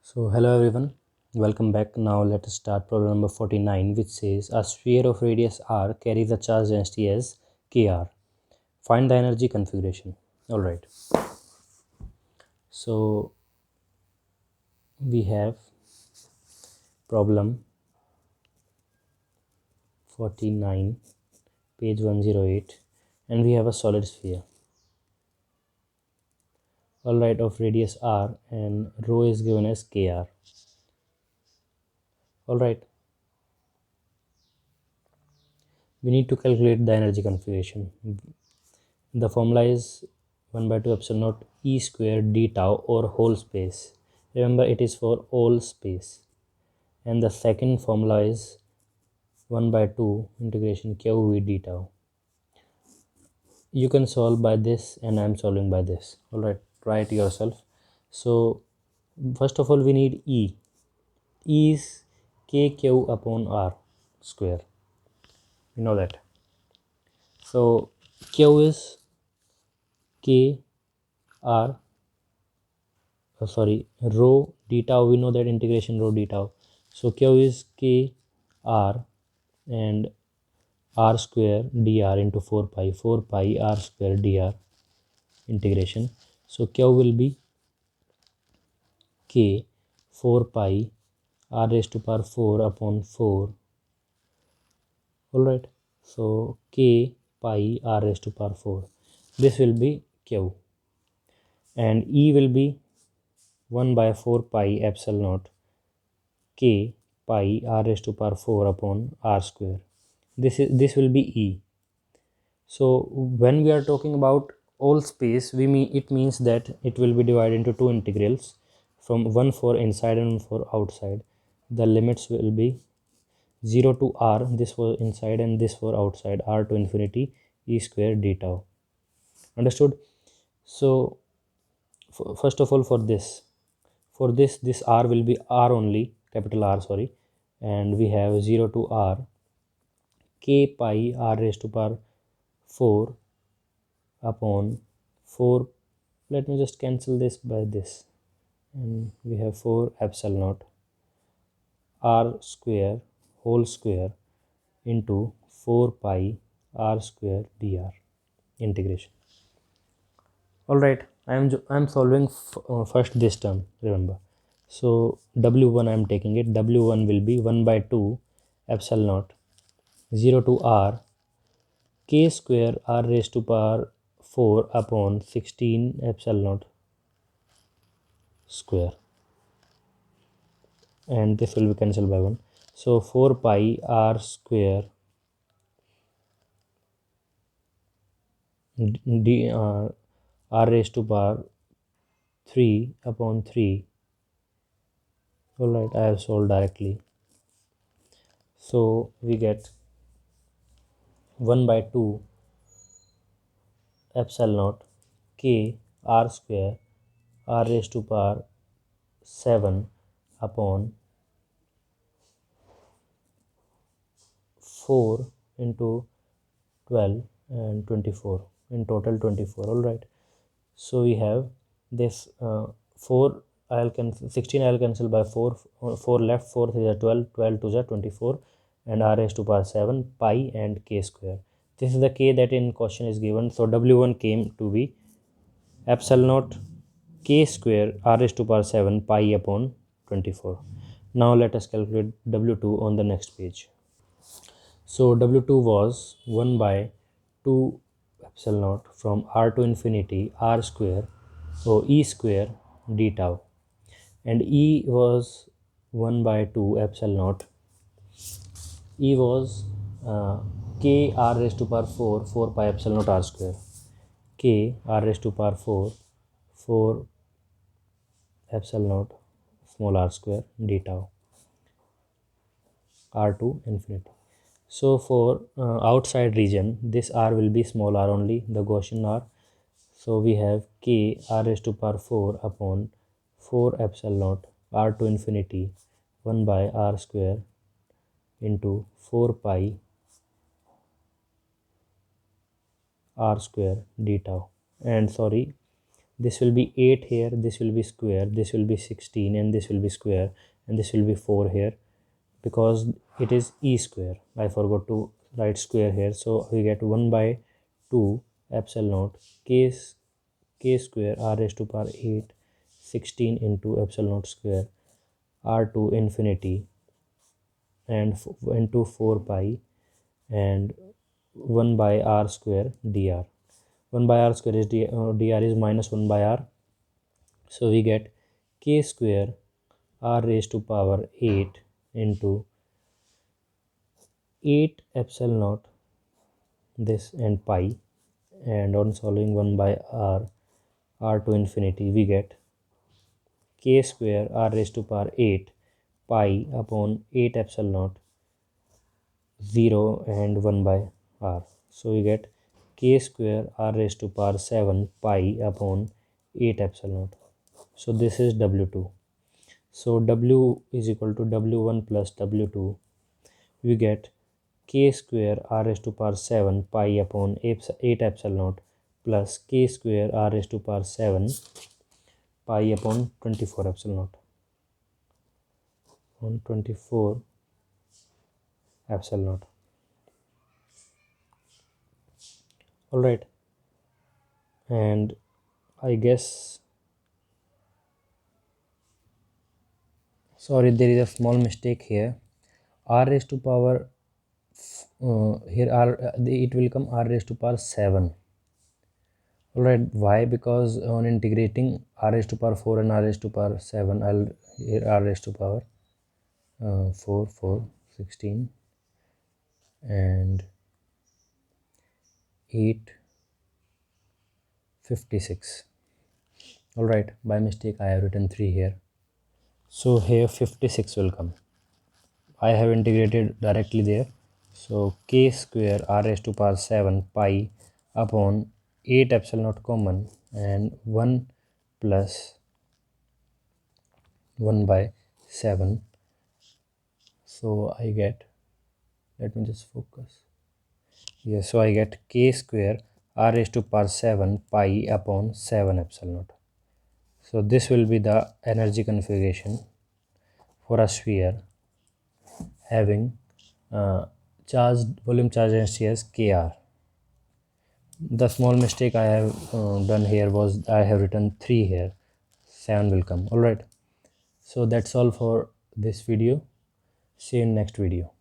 So hello everyone, welcome back. Now let us start problem number 49, which says a sphere of radius r carries a charge density as kr. Find the energy configuration. Alright, so we have problem 49, page 108, and we have a solid sphere. Alright, of radius r, and rho is given as kr. Alright, we need to calculate the energy configuration. The formula is 1 by 2 epsilon naught E square d tau, or whole space. Remember, it is for all space. And the second formula is 1 by 2 integration q v d tau. You can solve by this, and I am solving by this. Alright, try it yourself. So first of all, we need E. E is kq upon r square. You know that. So q is k r rho d tau. We know that integration rho d tau. So q is k r and r square dr into 4 pi r square dr integration. So q will be k 4 pi r raised to power 4 upon 4. Alright, so k pi r raised to power 4. This will be q, and E will be 1 by 4 pi epsilon naught k pi r raised to power 4 upon r square. This will be E. So when we are talking about all space, it means that it will be divided into two integrals, from one for inside and one for outside. The limits will be 0 to r, this for inside, and this for outside, r to infinity e square d tau. Understood? So first of all, for this r will be r only, capital R, sorry, and we have 0 to r k pi r raised to power 4 upon 4. Let me just cancel this by this, and we have 4 epsilon naught r square whole square into 4 pi r square dr integration. All right, I am solving first this term, remember. So w1 I am taking it. W1 will be 1 by 2 epsilon naught 0 to r k square r raised to power 4 upon 16 epsilon naught square, and this will be cancelled by 1. So 4 pi r square r raised to power 3 upon 3. Alright, I have solved directly. So we get 1 by 2 epsilon naught k r square r raised to power 7 upon 4 into 12 and 24, in total 24. All right, so we have this 4 I'll cancel 16, I'll cancel by 4, 4 left, 4 3 are 12, 12 2 are 24, and r raised to power 7 pi and k square. This is the k that in question is given. So w1 came to be epsilon naught k square r raised to power 7 pi upon 24. Now let us calculate w2 on the next page. So W2 was 1 by 2 epsilon naught from r to infinity r square, so e square d tau, and E was 1 by 2 epsilon naught. E was k r raised to power 4 4 pi epsilon naught r square, k r raised to power 4 4 epsilon naught small r square d tau, r to infinity. So for outside region, this r will be small r only, the Gaussian r. So we have k r raised to power 4 upon 4 epsilon naught r to infinity 1 by r square into 4 pi r square d tau. And sorry, This will be 8 here, this will be square, this will be 16, and this will be square, and this will be 4 here, because it is e square. I forgot to write square here, so we get 1 by 2 epsilon naught k square r raised to power 8 16 into epsilon naught square r to infinity and into 4 pi and 1 by r square dr. 1 by r square is dr is minus 1 by r, so we get k square r raised to power 8 into 8 epsilon naught this and pi, and on solving 1 by r to infinity, we get k square r raised to power 8 pi upon 8 epsilon naught 0 and 1 by r. So we get k square r raised to power 7 pi upon 8 epsilon naught. So this is W2. So W is equal to W1 plus W2. We get k square r raised to power 7 pi upon 8 epsilon naught plus k square r raised to power 7 pi upon 24 epsilon naught on 24 epsilon naught. All right, and I guess, sorry, there is a small mistake here. R raised to power here it will come r raised to power 7. All right, why? Because on integrating r raised to power 4 and r raised to power 7, I'll here r raised to power 4 16 and 8 56. All right, by mistake I have written 3 here, so here 56 will come. I have integrated directly there, so k square r raised to power 7 pi upon 8 epsilon naught common and 1 plus 1 by 7. So I get, let me just focus. Yes, so I get k square r raised to power 7 pi upon 7 epsilon naught. So this will be the energy configuration for a sphere having volume charge density as kr. The small mistake I have done here was I have written 3 here, 7 will come. All right, so that's all for this video. See you in next video.